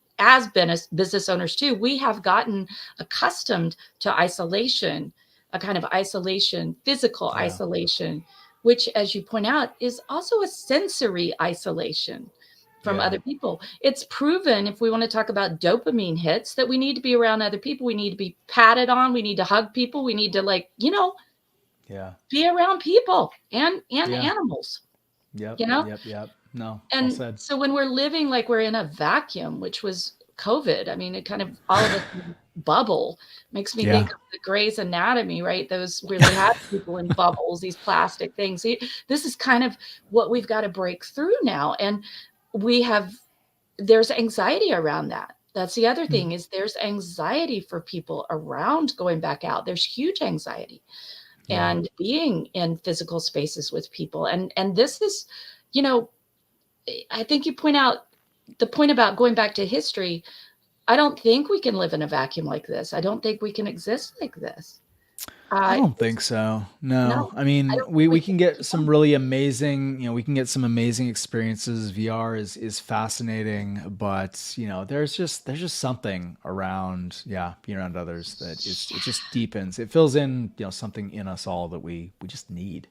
business owners too, we have gotten accustomed to isolation, a kind of isolation, physical Yeah. isolation, which, as you point out, is also a sensory isolation from Yeah. other people. It's proven, if we want to talk about dopamine hits, that we need to be around other people. We need to be patted on. We need to hug people. We need to, like, Yeah. be around people and Yeah. animals, Yep. you know? Yep. Yep. No, well And said. so when we're living like we're in a vacuum, which was COVID, I mean, it kind of all of us in a bubble makes me think Yeah. of the Grey's Anatomy, right? Those where they have people in bubbles, these plastic things. This is kind of what we've got to break through now. And we have there's anxiety around that. That's the other Mm, thing is there's anxiety for people around going back out. There's huge anxiety yeah. and being in physical spaces with people. And this is, you know, I think you point out the point about going back to history. I don't think we can live in a vacuum like this. I don't think we can exist like this. I don't It's think so. no, No. I I mean, don't think we we we can can get keep some on. really amazing, we can get some amazing experiences. VR is fascinating, but, there's just something around, yeah, being around others that it just deepens. It fills in, something in us all that we just need.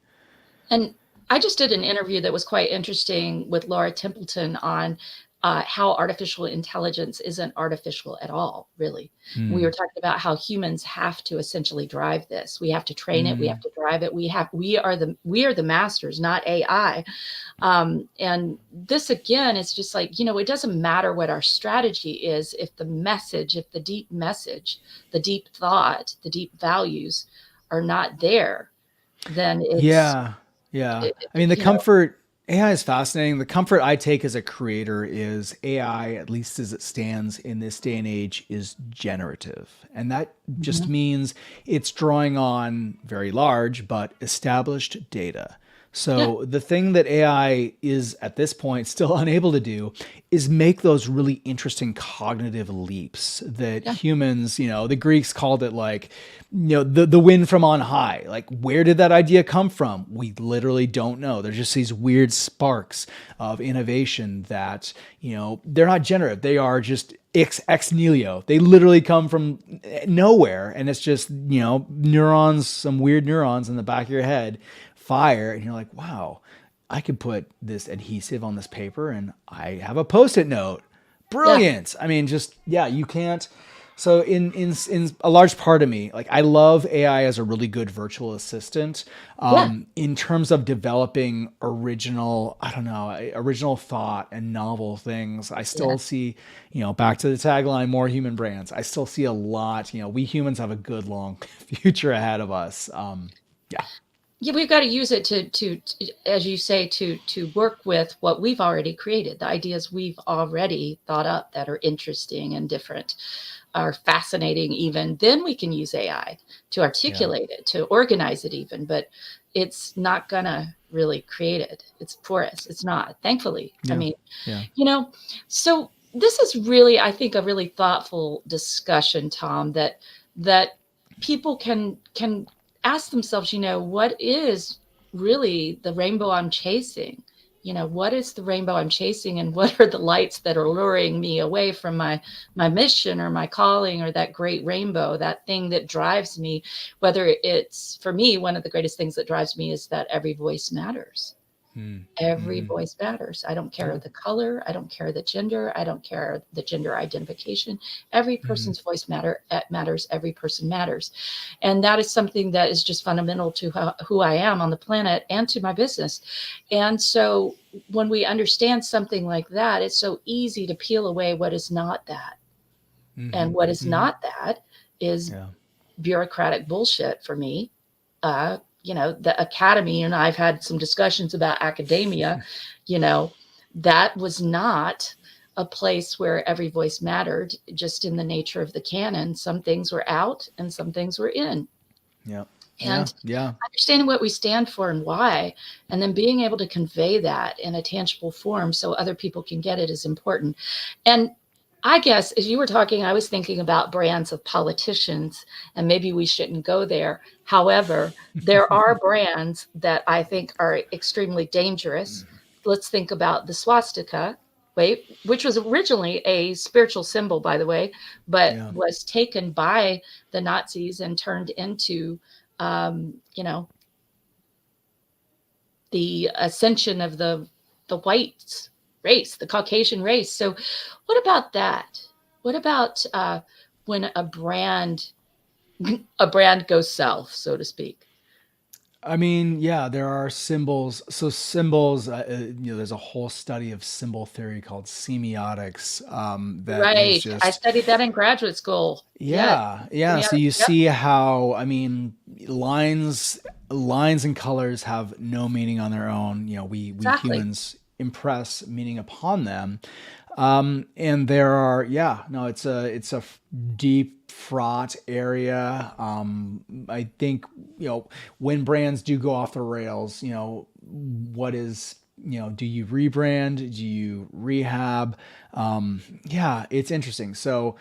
And I just did an interview that was quite interesting with Laura Templeton on how artificial intelligence isn't artificial at all, really. We were Mm. talking about how humans have to essentially drive this. We have to train it. We have Mm. to drive it. We are the masters, not AI. And this again is just like, it doesn't matter what our strategy is if the deep message, the deep thought, the deep values are not there, then it's, Yeah. Yeah. it, I mean, the you know, comfort, AI is fascinating. The comfort I take as a creator is AI, at least as it stands in this day and age, is generative. And that just mhm. means it's drawing on very large but established data. Yeah, So the thing that AI is at this point still unable to do is make those really interesting cognitive leaps that yeah, humans, the Greeks called it like, the wind from on high. Like, where did that idea come from? We literally don't know. There's just these weird sparks of innovation that, they're not generative. They are just ex nihilo. They literally come from nowhere. And it's just, neurons, some weird neurons in the back of your head fire, and you're like, wow, I could put this adhesive on this paper and I have a post-it note. Yeah. Brilliant. I mean, just yeah, you can't. So in a large part of me, like I love AI as a really good virtual assistant. Yeah. In terms of developing original, I don't know, original thought and novel things, I still Yes. see, back to the tagline, more human brands. I still see a lot. We humans have a good long future ahead of us. Yeah, Yeah, we've got to use it as you say, to work with what we've already created, the ideas we've already thought up that are interesting and different, are fascinating even. Then we can use AI to yeah, articulate it, to organize it even, but it's not gonna really create it. It's for us. It's not, thankfully. I yeah, mean, yeah. you know, so this is really, I think, a really thoughtful discussion, Tom, that people can ask themselves, what is really the rainbow I'm chasing? What is the rainbow I'm chasing, and what are the lights that are luring me away from my mission or my calling, or that great rainbow, that thing that drives me? Whether it's, for me, one of the greatest things that drives me is that every voice matters. Mm, Every mm-hmm. voice matters. I don't care Yeah. the color. I don't care the gender. I don't care the gender identification. Every Mm-hmm. person's voice matters. Every person matters. And that is something that is just fundamental to who I am on the planet and to my business. And so when we understand something like that, it's so easy to peel away what is not that. Mm-hmm. And what is Mm-hmm. not that is Yeah. bureaucratic bullshit for me. The academy, and I've had some discussions about academia, you know, that was not a place where every voice mattered, just in the nature of the canon. Some things were out and some things were in. Yeah. Yeah. And Yeah. understanding what we stand for and why, and then being able to convey that in a tangible form so other people can get it, is important. And I guess as you were talking, I was thinking about brands of politicians, and maybe we shouldn't go there. However, there are brands that I think are extremely dangerous. Let's think about the swastika, wait, which was originally a spiritual symbol, by the way, but Yeah. was taken by the Nazis and turned into, um, you know, the ascension of the white race, the Caucasian race. So, what about that? What about when a brand goes south, so to speak? I mean, yeah, there are symbols. So symbols, there's a whole study of symbol theory called semiotics, that is Right. I just, studied that in graduate school. Yes. yeah, yeah. So you Semiotics. Yep. see how, I mean, lines and colors have no meaning on their own. We Exactly. humans impress meaning upon them. And there are, yeah, no, it's a deep, fraught area. I think, when brands do go off the rails, what is, do you rebrand? Do you rehab? Yeah, it's interesting. So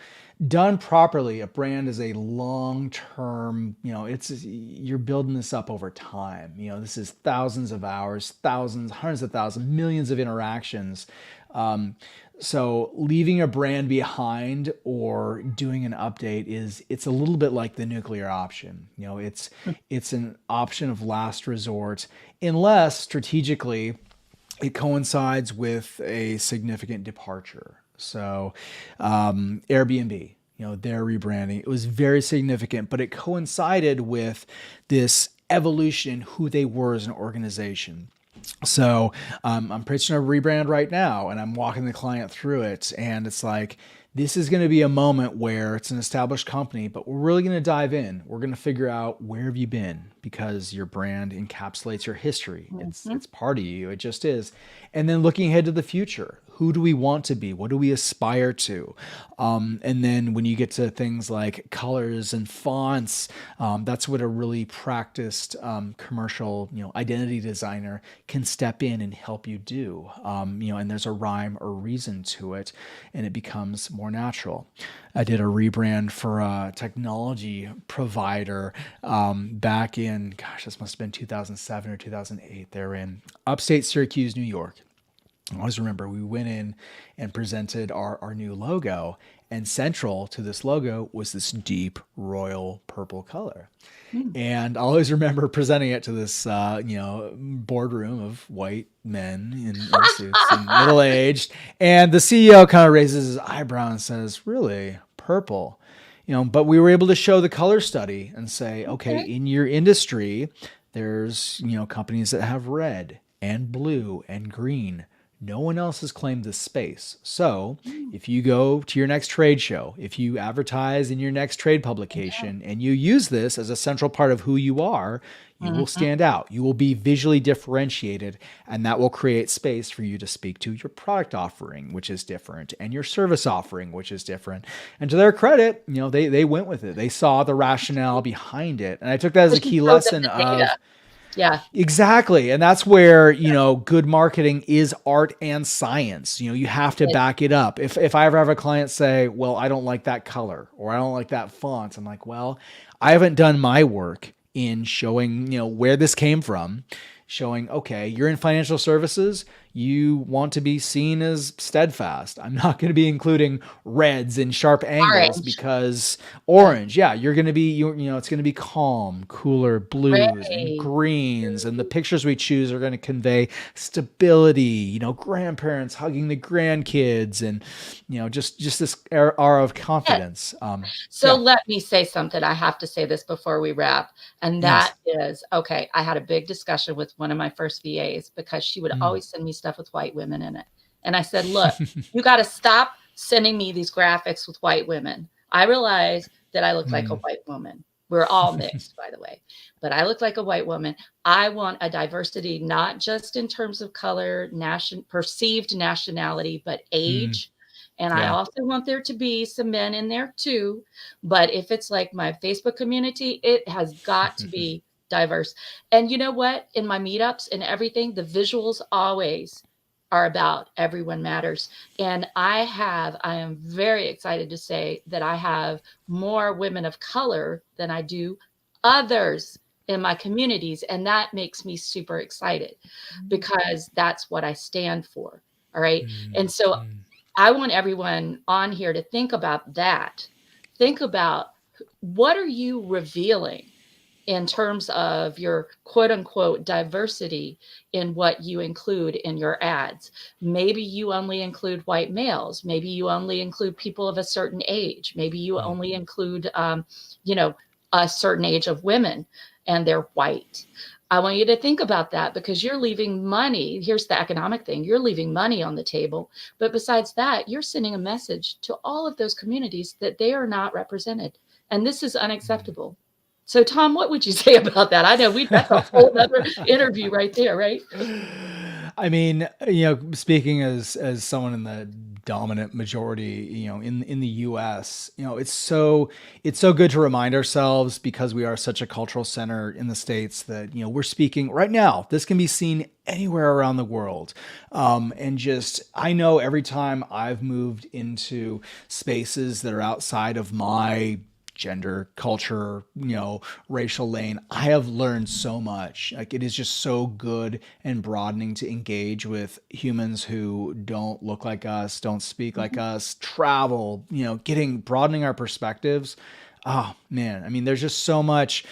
done properly, a brand is a long-term, you're building this up over time. This is thousands of hours, thousands, hundreds of thousands, millions of interactions. So leaving a brand behind or doing an update it's a little bit like the nuclear option. It's an option of last resort unless strategically it coincides with a significant departure. So Airbnb, their rebranding, it was very significant, but it coincided with this evolution in who they were as an organization. So I'm pitching a rebrand right now, and I'm walking the client through it, and it's like, this is going to be a moment where it's an established company, but we're really going to dive in. We're going to figure out, where have you been, because your brand encapsulates your history. Mm-hmm. It's part of you. It just is. And then looking ahead to the future, who do we want to be? What do we aspire to? And then when you get to things like colors and fonts, that's what a really practiced commercial, identity designer can step in and help you do. And there's a rhyme or reason to it, and it becomes more natural. I did a rebrand for a technology provider back in, gosh, this must have been 2007 or 2008. They're in upstate Syracuse, New York. I always remember we went in and presented our new logo, and central to this logo was this deep royal purple color. Mm. And I always remember presenting it to this, boardroom of white men in suits and middle aged. And the CEO kind of raises his eyebrow and says, "Really? Purple?" But we were able to show the color study and say, okay, Okay. in your industry, there's, companies that have red and blue and green. No one else has claimed this space. So Mm. if you go to your next trade show, if you advertise in your next trade Yeah. publication, and you use this as a central part of who you are, you will Mhm. stand out. You will be visually differentiated, and that will create space for you to speak to your product offering, which is different, and your service offering, which is different. And to their credit, they went with it. They saw the rationale behind it. And I took that as a Because you key showed them lesson the data. of Yeah. exactly. And that's where, good marketing is art and science. You have to Right. back it up. If I ever have a client say, well, I don't like that color or I don't like that font, I'm like, well, I haven't done my work in showing, where this came from, showing, okay, you're in financial services, you want to be seen as steadfast. I'm not going to be including reds and sharp angles Orange. because Yeah. orange, yeah, you're going to be, it's going to be calm, cooler blues and Gray. greens. And the pictures we choose are going to convey stability, grandparents hugging the grandkids and, just this aura of Yes. confidence. So Yeah. let me say something. I have to say this before we wrap. And that Yes. is okay. I had a big discussion with one of my first VAs because she would Mm. always send me stuff with white women in it. And I said, look, you got to stop sending me these graphics with white women. I realize that I look like a Mm. white woman. We're all mixed, by the way, but I look like a white woman. I want a diversity, not just in terms of color, perceived nationality, but Mm. age. And I Yeah. also want there to be some men in there too. But if it's like my Facebook community, it has got to be diverse. And you know what? In my meetups and everything, the visuals always are about everyone matters. And I am very excited to say that I have more women of color than I do others in my communities. And that makes me super excited because that's what I stand for. All right. Mm. And so Mm. I want everyone on here to think about that. Think about what are you revealing in terms of your quote unquote diversity in what you include in your ads. Maybe you only include white males. Maybe you only include people of a certain age. Maybe you Mm. only include, you know, a certain age of women and they're white. I want you to think about that because you're leaving money. Here's the economic thing you're leaving money on the table. But besides that, you're sending a message to all of those communities that they are not represented. And this is unacceptable. So, Tom, what would you say about that? I know that's a whole other interview right there, right? I mean, speaking as someone in the dominant majority, in the U.S., it's so good to remind ourselves because we are such a cultural center in the states that we're speaking right now. This can be seen anywhere around the world, and just I know every time I've moved into spaces that are outside of my gender, culture, racial lane, I have learned so much. Like it is just so good and broadening to engage with humans who don't look like us, don't speak like Mhm. us, travel, broadening our perspectives. Oh man, I mean, there's just so much.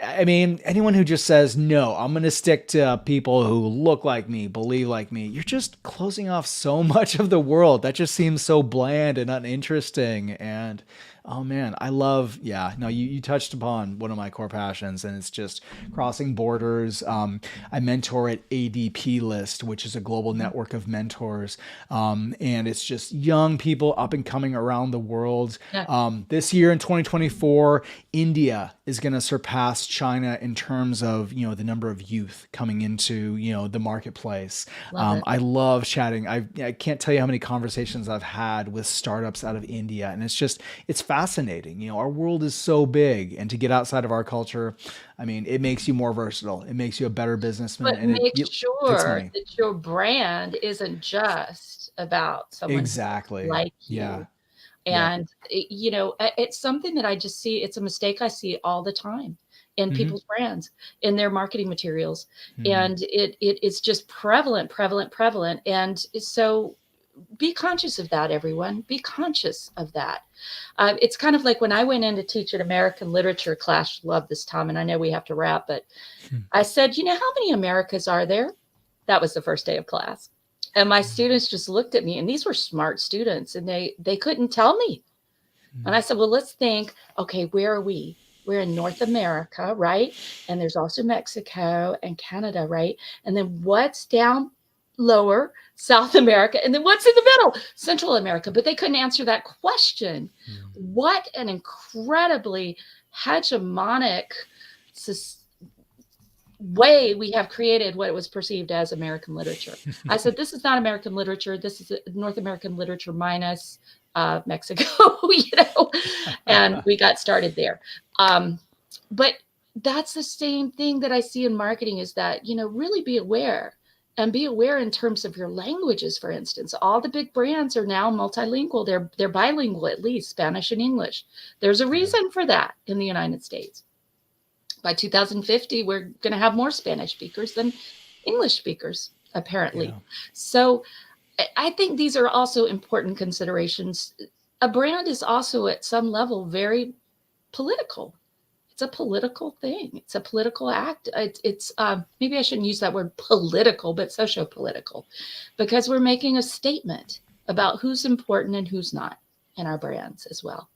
I mean, anyone who just says, no, I'm going to stick to people who look like me, believe like me, you're just closing off so much of the world. That just seems so bland and uninteresting. And oh man, I love, yeah, no, you touched upon one of my core passions, and it's just crossing borders. I mentor at ADP List, which is a global Mhm. network of mentors. And it's just young people up and coming around the world. Yeah, This year in 2024, India is going to surpass China in terms of the number of youth coming into the marketplace. love it. I love chatting. I can't tell you how many conversations I've had with startups out of India, and it's fascinating. Our world is so big, and to get outside of our culture, I mean, it makes you more versatile. It makes you a better businessman, But and it make gets sure money. that your brand isn't just about someone who looks Exactly. like Yeah. you. Yep. And it's something that I just see. It's a mistake I see all the time in Mm-hmm. people's brands, in their marketing materials. Mm-hmm. And it is just prevalent. And so be conscious of that, everyone. Be conscious of that. It's kind of like when I went in to teach an American literature class. Love this, Tom, and I know we have to wrap, but I said, you know, how many Americas are there? That was the first day of class. And my students just looked at me, and these were smart students, and they couldn't tell me. And I said, well, let's think, okay, where are we? We're in North America, right? And there's also Mexico and Canada, right? And then what's down lower? South America. And then what's in the middle? Central America. But they couldn't answer that question. What an incredibly hegemonic way we have created what was perceived as American literature. I said, this is not American literature. This is North American literature minus Mexico, and we got started there. But that's the same thing that I see in marketing, is that, really be aware, and be aware in terms of your languages. For instance, all the big brands are now multilingual. They're bilingual, at least Spanish and English. There's a reason for that in the United States. By 2050, we're going to have more Spanish speakers than English speakers, apparently. Yeah. So I think these are also important considerations. A brand is also at some level very political. It's a political thing. It's a political act. It's maybe I shouldn't use that word political, but socio-political, because we're making a statement about who's important and who's not in our brands as well.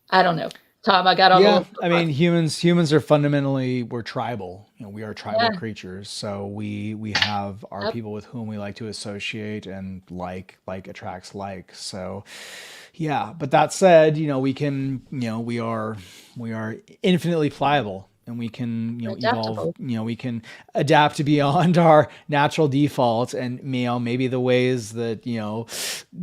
I don't know. Tom, I got on a Yeah, little. I mean, humans are fundamentally, we're tribal. We are tribal Yeah. creatures. So we have our Yep. people with whom we like to associate, and like attracts like. So yeah, but that said, we can, we are infinitely pliable, and we can, evolve, Adaptable. we can adapt to beyond our natural default, and maybe the ways that,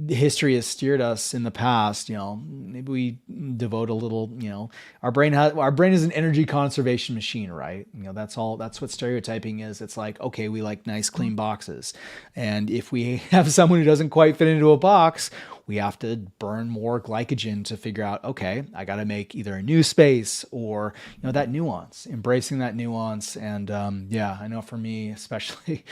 history has steered us in the past, maybe we devote a little, our brain is an energy conservation machine, right? That's what stereotyping is. It's like, okay, we like nice clean boxes, and if we have someone who doesn't quite fit into a box, we have to burn more glycogen to figure out, okay, I got to make either a new space, or, that nuance, embracing that nuance. And yeah, I know for me, especially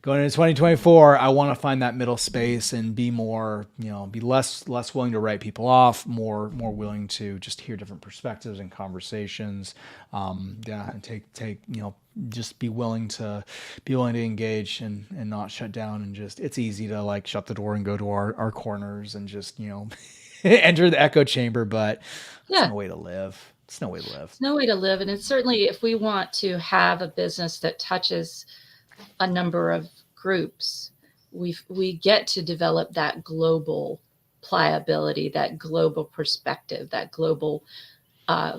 going into 2024, I want to find that middle space and be more, be less willing to write people off, more willing to just hear different perspectives and conversations. Yeah, and take just be willing to engage, and not shut down, and just, it's easy to like shut the door and go to our corners and just enter the echo chamber, but it's Yeah. no way to live. It's no way to live. It's no way to live. And it's certainly, if we want to have a business that touches a number of groups, we get to develop that global pliability, that global perspective, that global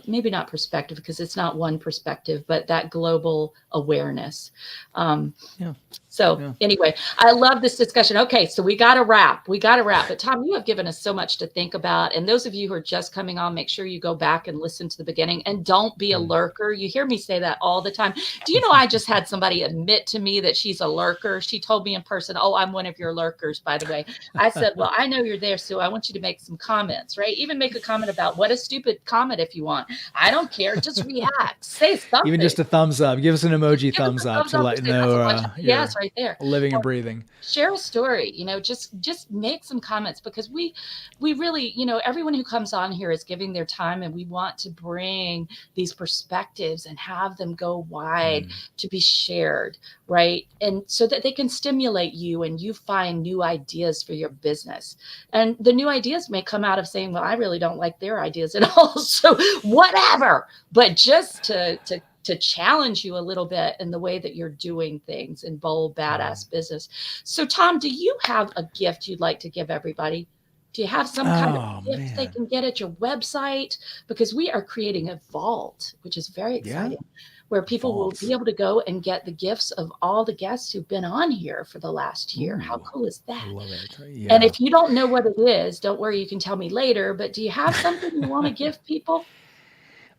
maybe not perspective, because it's not one perspective, but that global awareness. Yeah. So Yeah. anyway, I love this discussion. Okay, so we got to wrap. But Tom, you have given us so much to think about. And those of you who are just coming on, make sure you go back and listen to the beginning, and don't be a lurker. You hear me say that all the time. Do you know, I just had somebody admit to me that she's a lurker. She told me in person, oh, I'm one of your lurkers, by the way. I said, well, I know you're there, so I want you to make some comments, right? Even make a comment about what a stupid comment if you want. I don't care. Just react. Say something. Even just a thumbs up. Give us an emoji thumbs up to let know yes, right there. Living and breathing. Share a story, just make some comments, because we really, everyone who comes on here is giving their time, and we want to bring these perspectives and have them go wide to be shared, right? And so that they can stimulate you, and you find new ideas for your business. And the new ideas may come out of saying, well, I really don't like their ideas at all. So whatever, but just to challenge you a little bit in the way that you're doing things in bold, badass business. So, Tom, do you have a gift you'd like to give everybody? Do you have some kind of gift they can get at your website? Because we are creating a vault, which is very exciting, where people will be able to go and get the gifts of all the guests who've been on here for the last year. How cool is that? I love it. Yeah. And if you don't know what it is, don't worry, you can tell me later. But do you have something you want to give people?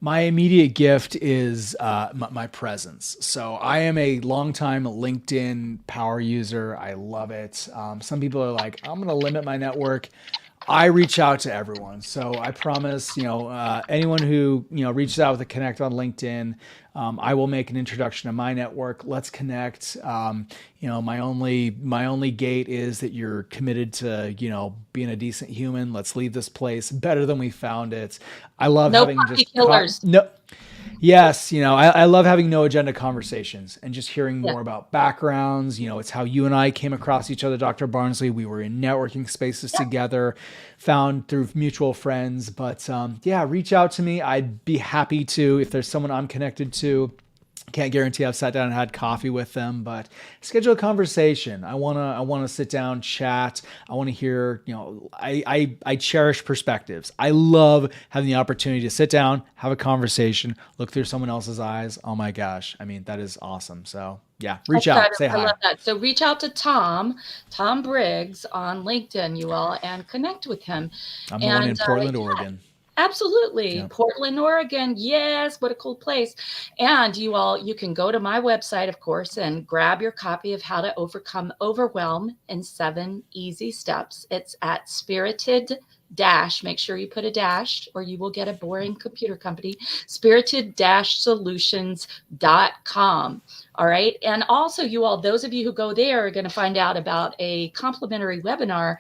My immediate gift is my presence. So I am a longtime LinkedIn power user. I love it. Some people are like, I'm going to limit my network. I reach out to everyone. So I promise, anyone who, reaches out with a connect on LinkedIn, I will make an introduction to my network. Let's connect. My only gate is that you're committed to, being a decent human. Let's leave this place better than we found it. I love No having puppy just, killers. no, yes, I love having no agenda conversations and just hearing Yeah. more about backgrounds. It's how you and I came across each other, Dr. Barnsley. We were in networking spaces Yeah. together, found through mutual friends. But yeah, reach out to me. I'd be happy to if there's someone I'm connected to. Can't guarantee I've sat down and had coffee with them, but schedule a conversation. I wanna sit down, chat. I want to hear. I cherish perspectives. I love having the opportunity to sit down, have a conversation, look through someone else's eyes. Oh my gosh, I mean that is awesome. So yeah, reach out, say I love hi. that. So reach out to Tom Briggs on LinkedIn, you all, and connect with him. I'm the one And in Portland, Oregon. absolutely. Yeah, Portland, Oregon. Yes, what a cool place. And you all, you can go to my website, of course, and grab your copy of How to Overcome Overwhelm in 7 Easy Steps. It's at spirited dash, make sure you put a dash or you will get a boring computer company, spirited-solutions.com. All right. And also, you all, those of you who go there are going to find out about a complimentary webinar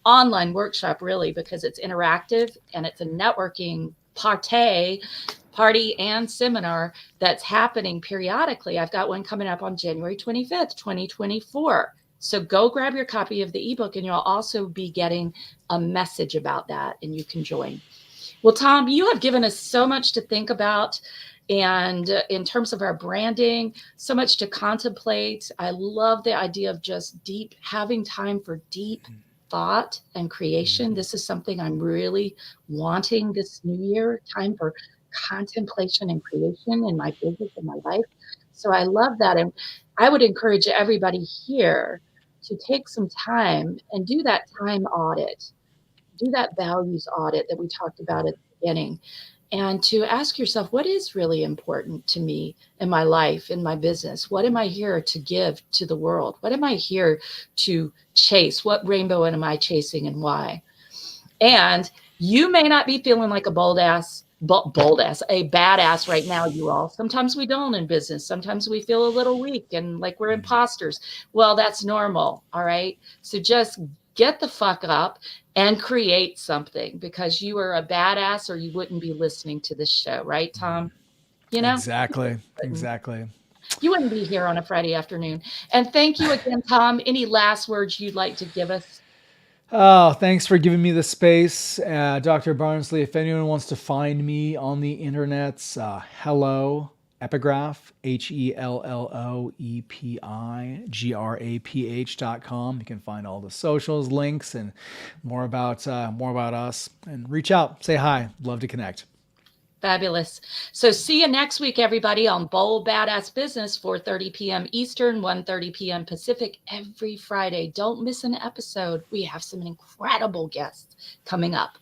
online workshop, really, because it's interactive and it's a networking party and seminar that's happening periodically. I've got one coming up on January 25th, 2024. So go grab your copy of the ebook and you'll also be getting a message about that and you can join. Well, Tom, you have given us so much to think about. And in terms of our branding, so much to contemplate. I love the idea of just having time for deep thought and creation. This is something I'm really wanting this new year, time for contemplation and creation in my business and my life. So I love that. And I would encourage everybody here to take some time and do that time audit, do that values audit that we talked about at the beginning, and to ask yourself, what is really important to me in my life, in my business? What am I here to give to the world? What am I here to chase? What rainbow am I chasing and why? And you may not be feeling like a bold ass, a badass right now, you all. Sometimes we don't in business. Sometimes we feel a little weak and like we're imposters. Well, that's normal. All right. So just get the fuck up and create something because you are a badass or you wouldn't be listening to this show. Right, Tom? You know, exactly, exactly. you wouldn't be here on a Friday afternoon. And thank you again, Tom. Any last words you'd like to give us? Oh, thanks for giving me the space, Dr. Barnsley. If anyone wants to find me on the internets, hello epigraph, HELLOEPIGRAPH.com. You can find all the socials, links, and more about us. And reach out, say hi. Love to connect. Fabulous. So see you next week, everybody, on Bold Badass Business, 4:30 p.m. Eastern, 1:30 p.m. Pacific, every Friday. Don't miss an episode. We have some incredible guests coming up.